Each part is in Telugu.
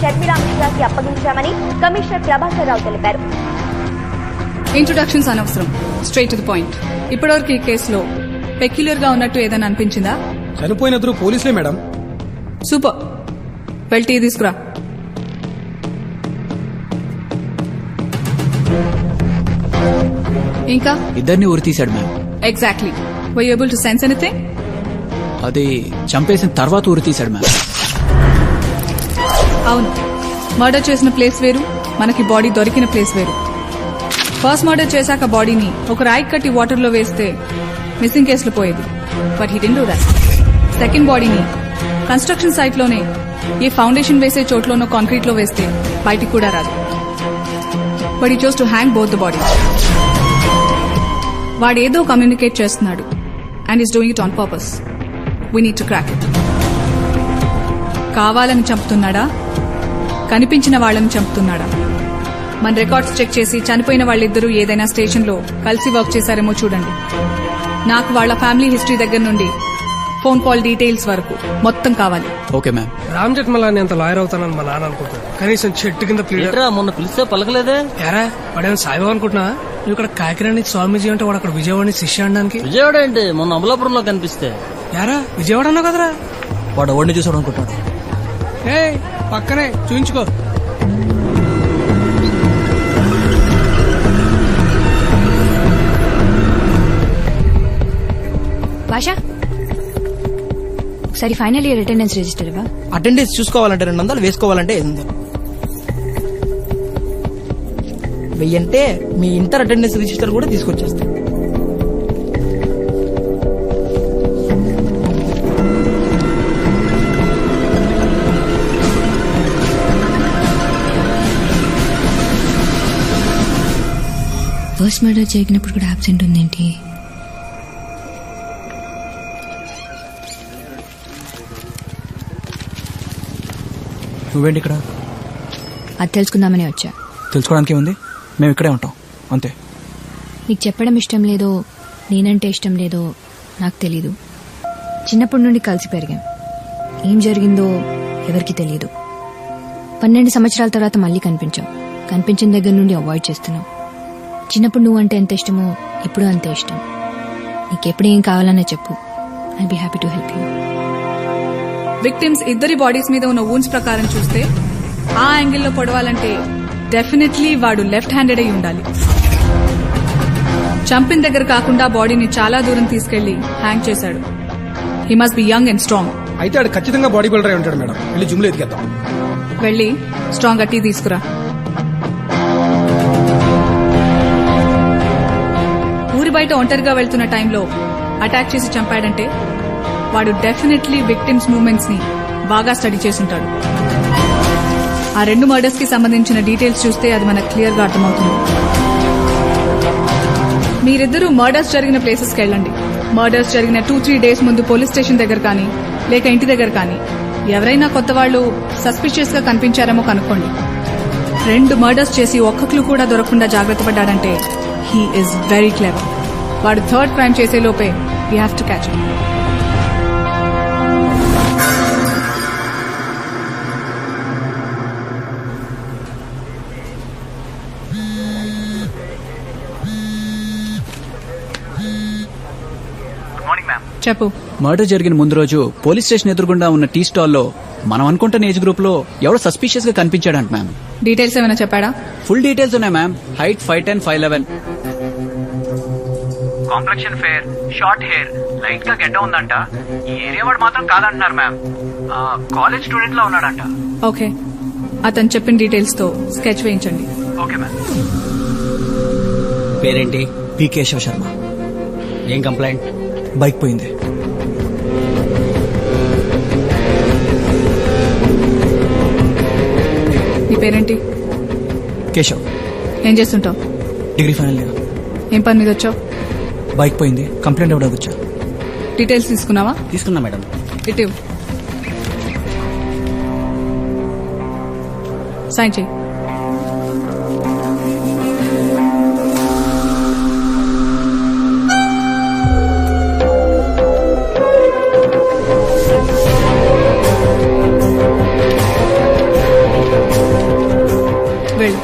షర్మిలా మిశ్రాకి అప్పగించామని కమిషనర్ ప్రభాకర్ రావు తెలిపారు. ఇంట్రొడక్షన్స్ అనవసరం, స్ట్రైట్ టు ది పాయింట్. ఇప్పటివరకు ఈ కేసులో పెక్యులర్ గా ఉన్నట్టు ఏదైనా అనిపించిందా? చనిపోయినద్దరు పోలీసులే మేడం. సూపర్, వెళ్ళి టీ తీసుకురా. ఇంకా ఇద్దరిని ఉరి తీశాడు ma'am. Exactly. Were you able to sense anything? అది చంపేసిన తర్వాత ఉరి తీశాడు మ్యామ్. అవును, మర్డర్ చేసిన ప్లేస్ వేరు, మనకి బాడీ దొరికిన ప్లేస్ వేరు. ఫస్ట్ మర్డర్ చేశాక బాడీని ఒక రాయి కట్టి వాటర్ లో వేస్తే మిస్సింగ్ కేసులో పోయేది, but he didn't do that. Second బాడీని కన్స్ట్రక్షన్ సైట్ లోనే ఏ ఫౌండేషన్ వేసే చోట్లోనో కాంక్రీట్ లో వేస్తే బయటికి కూడా రాదు. But he chose to hang both the body. వాడేదో కమ్యూనికేట్ చేస్తున్నాడు and is doing it on purpose. We need to crack it. కావాలని చంపుతున్నాడా, కనిపించిన వాళ్ళని చంపుతున్నాడా? మన రికార్డ్స్ చెక్ చేసి చనిపోయిన వాళ్ళిద్దరూ ఏదైనా స్టేషన్ లో కలిసి వర్క్ చేశారేమో చూడండి. నాకు వాళ్ళ ఫ్యామిలీ హిస్టరీ దగ్గర నుండి ఫోన్ కాల్ డీటెయిల్స్ వరకు మొత్తం కావాలి. Okay ma'am. రామ్ జెట్మలాని అంత లాయర్ అవుతానని మా నాన్న అనుకుంటాను. కనీసం చెట్టు కింద మొన్న పిలిస్తే పలకలేదే. ఎరా వాడేమో సాయిబాబు అనుకుంటున్నా? నువ్వు ఇక్కడ కాకినాడ స్వామీజీ అంటే వాడు అక్కడ విజయవాడ శిష్య అనడానికి. విజయవాడ ఏంటి, మొన్న అమలాపురంలో కనిపిస్తే. యారా విజయవాడ అన్నావు కదరా? వాడు ఎవరిని చూసాడు అనుకుంటాడు. ఏ పక్కనే చూయించుకో. భాష, ఒకసారి ఫైనల్ ఇయర్ అటెండెన్స్ రిజిస్టర్ ఇవ్వ. అటెండెన్స్ చూసుకోవాలంటే 200, వేసుకోవాలంటే 800. 1000 అంటే మీ ఇంటర్ అటెండెన్స్ రిజిస్టర్ కూడా తీసుకొచ్చేస్తాం. ఫస్ట్ మర్డర్ జరిగినప్పుడు కూడా అబ్సెంట్ ఉందేంటి? నువ్వేంటి ఇక్కడ? అది తెలుసుకుందామని వచ్చా. తెలుసుకోవడానికి ఉంది, మేము ఇక్కడే ఉంటాం అంతే. నీకు చెప్పడం ఇష్టం లేదో, నేనంటే ఇష్టం లేదో నాకు తెలీదు. చిన్నప్పటి నుండి కలిసి పెరిగాం. ఏం జరిగిందో ఎవరికి తెలీదు. 12 సంవత్సరాల తర్వాత మళ్ళీ కనిపించాం. కనిపించిన దగ్గర నుండి అవాయిడ్ చేస్తున్నాం. చిన్నప్పుడు నువ్వంటే ఎంత ఇష్టమో ఇప్పుడు అంతే ఇష్టం. నీకెప్పుడు ఏం కావాలన్నా చెప్పు, I'll be happy to help you. Victims ఇద్దరి బాడీస్ మీద ఉన్న వూన్స్ ప్రకారం చూస్తే ఆ యాంగిల్లో పొడవాలంటే డెఫినెట్లీ వాడు లెఫ్ట్ హ్యాండెడ్ అయి ఉండాలి. చంపిన దగ్గర కాకుండా బాడీని చాలా దూరం తీసుకెళ్లి హ్యాంగ్ చేశాడు. He must be young and strong. అయితే ఆడు ఖచ్చితంగా బాడీ బిల్డర్ అయి ఉంటాడు మేడం. వెళ్ళి జిమ్ లో ఎదిగేద్దాం. వెళ్ళి స్ట్రాంగ్ గా టీ తీసుకురా. ఊరి బయట ఒంటరిగా వెళ్తున్న టైంలో అటాక్ చేసి చంపాడంటే వాడు డెఫినెట్లీ విక్టిమ్స్ మూవ్మెంట్స్ ని బాగా స్టడీ చేసుంటాడు. ఆ 2 మర్డర్స్ కి సంబంధించిన డీటెయిల్స్ చూస్తే అది మనకు క్లియర్ గా అర్థమవుతుంది. మీరిద్దరూ మర్డర్స్ జరిగిన ప్లేసెస్ కి వెళ్ళండి. మర్డర్స్ జరిగిన 2-3 డేస్ ముందు పోలీస్ స్టేషన్ దగ్గర కానీ లేక ఇంటి దగ్గర కానీ ఎవరైనా కొత్త వాళ్ళు సస్పిషియస్ గా కనిపించారేమో కనుక్కోండి. 2 మర్డర్స్ చేసి ఒక్క క్లూ కూడా దొరకకుండా జాగ్రత్త పడ్డాడంటే హీ ఈజ్ వెరీ క్లెవర్. వాడు 3rd క్రైమ్ చేసే లోపే we have to catch him. చెప్పు. మర్డర్ జరిగిన ముందు రోజు పోలీస్ స్టేషన్ ఎదురుగుండా ఉన్న టీ స్టాల్లో మనం అనుకుంటున్న ఏజ్ గ్రూప్ లో ఎవరో సస్పిషియస్ గా కనిపించాడంట మ్యామ్. డీటెయిల్స్ ఏమైనా చెప్పాడా? ఫుల్ డీటెయిల్స్ ఉన్నాయి ma'am. Height 5'10", 5'11". Complexion fair, short hair, light గా గెడ్డ ఉందంట. ఈ ఏరియా వాడు మాత్రం కాదంటున్నారు మ్యామ్. కాలేజ్ స్టూడెంట్ లా ఉన్నాడంట. ఓకే, అతను చెప్పిన డీటెయిల్స్ తో స్కెచ్ వేయించండి. Okay ma'am. పేరేంటి? పి కేశవ శర్మ. ఏం కంప్లైంట్? బైక్ పోయింది. నీ పేరేంటి? కేశవ్. ఏం చేస్తుంటావు? Degree final year. ఏం పని మీద వచ్చావు? బైక్ పోయింది, కంప్లైంట్ ఇవ్వడానికి వచ్చా. డీటెయిల్స్ తీసుకున్నావా? తీసుకున్నా మేడం. ఇటు సైన్ చేయి. వెళ్ళు.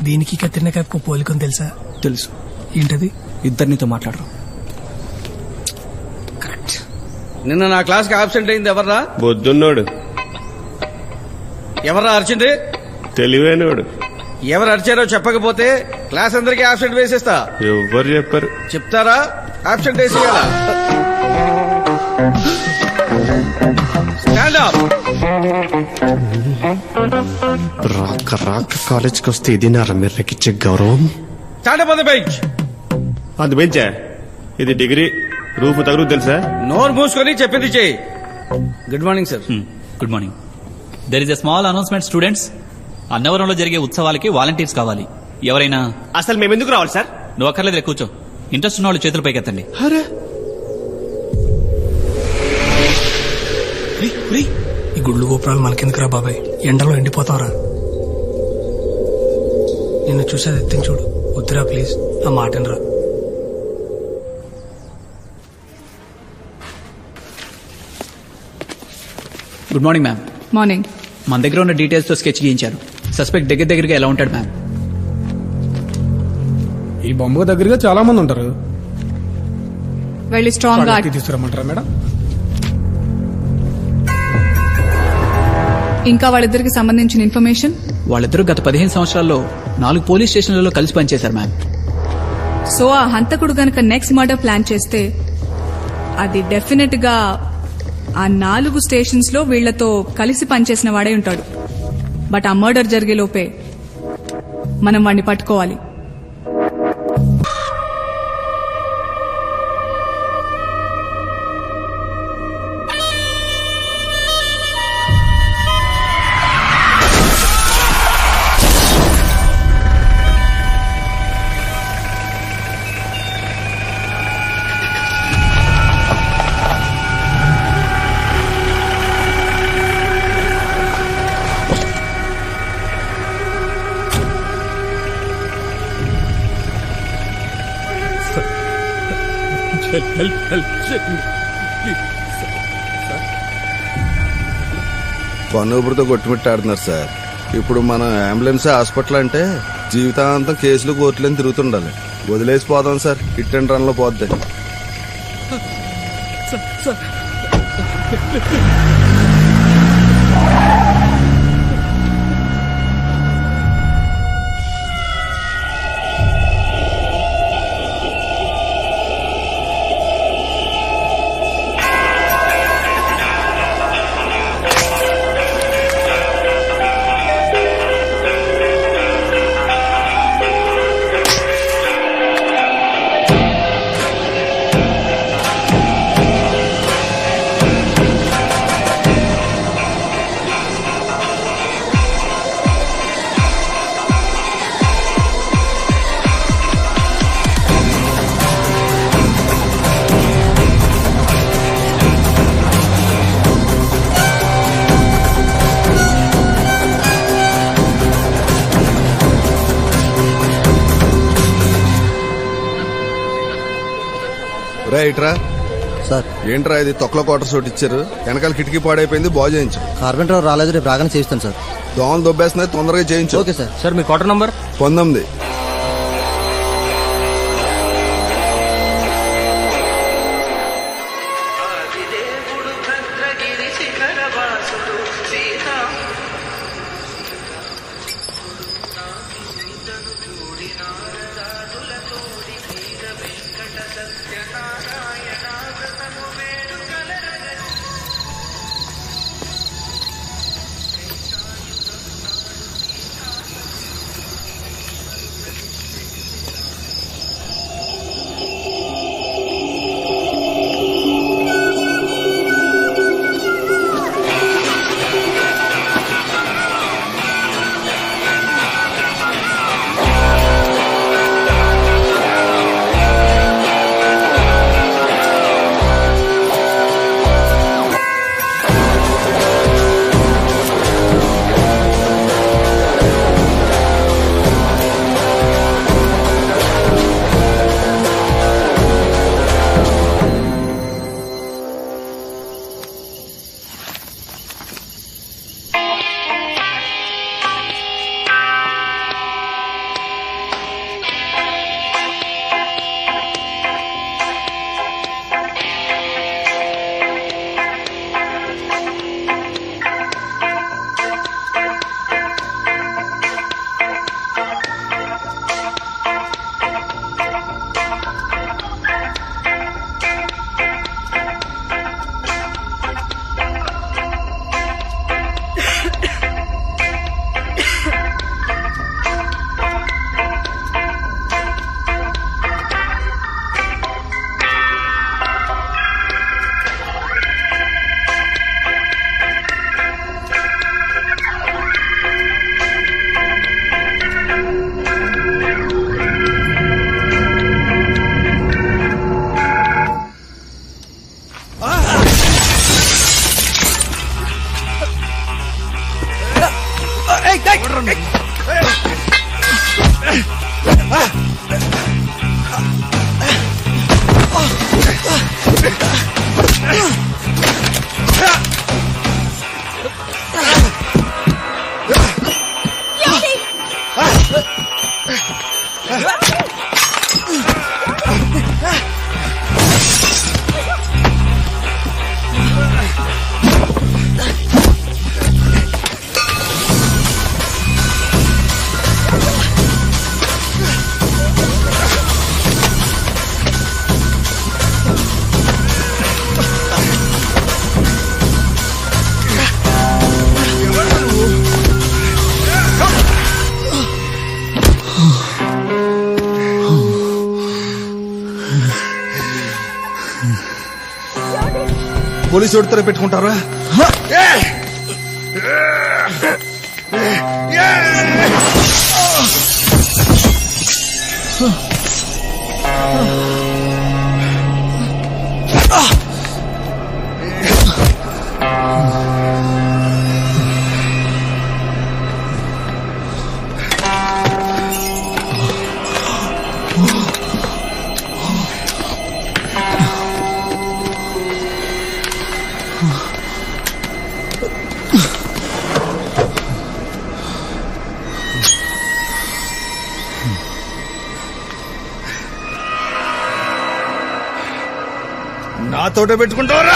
దీనికి కత్తిరిన కప్పు పోలికని తెలుసా? తెలుసు. ఏంటది? ఇద్దరు నీతో మాట్లాడరు. నిన్న నా క్లాస్ కి ఆబ్సెంట్ అయింది ఎవర్రా? బొద్దున్నోడు. ఎవర్రా అరిచింది? తెలివైనోడు. ఎవరు అరిచారో చెప్పకపోతే క్లాస్ అందరికీ ఆబ్సెంట్ వేసేస్తా. ఎవరు చెప్పారు? చెప్తారా? ఆబ్సెంట్ వేసేయాలా? Stand up. రాక కాలేజ్కి వస్తే ఇది నా రమ్యకిచ్చే గౌరవం. Stand up on the bench. అది బెంచా? ఇది డిగ్రీ. రూపు తగులు తెలుసా? నోరు మూసుకొని చెప్పింది చేయి. Good morning sir. Good morning. There is a small announcement students. అన్నవరంలో జరిగే ఉత్సవాలకి వాలంటీర్స్ కావాలి. ఎవరైనా? అసలు మేము ఎందుకు రావాలి సార్? నువ్వు అక్కర్లేదు, కూర్చో. ఇంట్రెస్ట్ ఉన్న వాళ్ళు చేతులు పైకెత్తండి. ఈ గుళ్ళు గోపురాలు మనకెందుకురా బాబాయ్? ఎండలో ఎండిపోతావరా? నిన్ను చూసేది ఎత్తిని చూడు. వద్దురా ప్లీజ్, ఆ మాటనరా. Good morning ma'am. మార్నింగ్. మన దగ్గర ఉన్న డీటెయిల్స్ తో స్కెచ్ గీయించారు. సస్పెక్ట్ దగ్గరగా ఎలా ఉంటాడు మ్యామ్? ఈ బొమ్మ దగ్గరగా చాలా మంది ఉంటారు. వెళ్ళి స్ట్రాంగ్ గా తీసుకురమ్మంటారా మేడం? ఇంకా వాళ్ళిద్దరికి సంబంధించిన ఇన్ఫర్మేషన్? వాళ్ళిద్దరూ గత 15 సంవత్సరాల్లో 4 పోలీస్ స్టేషన్లలో కలిసి పనిచేశారు మ్యామ్. సో ఆ హంతకుడు గనక నెక్స్ట్ మర్డర్ ప్లాన్ చేస్తే అది డెఫినెట్ గా ఆ 4 స్టేషన్స్ లో వీళ్లతో కలిసి పనిచేసిన వాడే ఉంటాడు. బట్ ఆ మర్డర్ జరిగే లోపే మనం వాడిని పట్టుకోవాలి. పన్నుపురితో కొట్టుమిట్టాడుతున్నారు సార్. ఇప్పుడు మనం అంబులెన్స్ హాస్పిటల్ అంటే జీవితాంతం కేసులు కోర్టులని తిరుగుతుండాలి. వదిలేసిపోదాం సార్, హిట్ అండ్ రన్ లో పోద్ది. రైట్రా సార్. ఏంట్రా ఇది తొక్కల క్వార్టర్స్ ఒకటి ఇచ్చారు. వెనకాల కిటికీ పాడైపోయింది, బాగు చేయించు. కార్పెంటర్ రాలేదు, రేపు రాగానే చేయిస్తాను సార్. దోమలు దొబ్బేస్తున్నాయి, తొందరగా చేయించు. Okay sir. సార్ మీ క్వార్టర్ నంబర్? 19. పోలీసు వాడితో పెట్టుకుంటారా? నాతోటే పెట్టుకుంటావరా?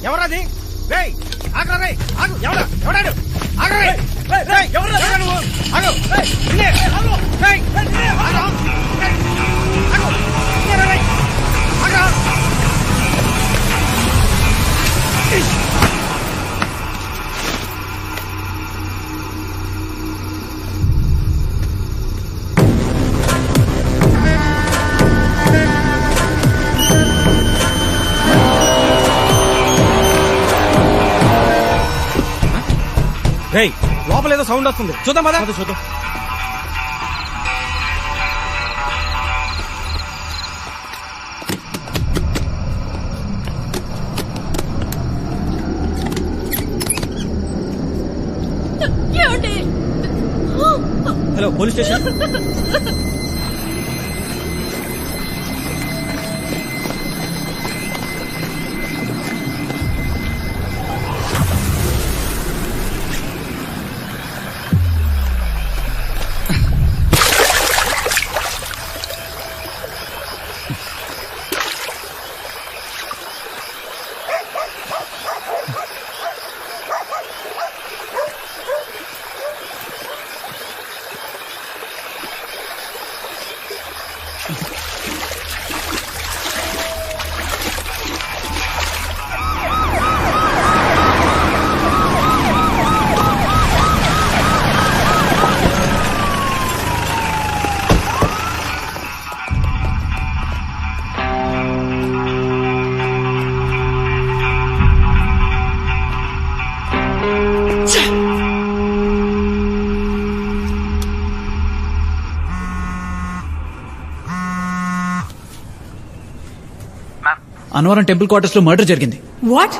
ఎవరది? రేయ్ ఆగరా రేయ్ ఆగు. ఎవడాడు? ఆగరా రేయ్. ఎవరు నువ్వు? ఆగు. రేయ్ నిన్నే. ఆగు. రేయ్ ఆగు. ఆగు. నిన్నే రేయ్. ఆగు. రేయ్ లోపల ఏదో సౌండ్ వస్తుంది, చూద్దాం పద. చూద్దాం. Hello police station. Annavaram temple quarters లో మర్డర్ జరిగింది. వాట్?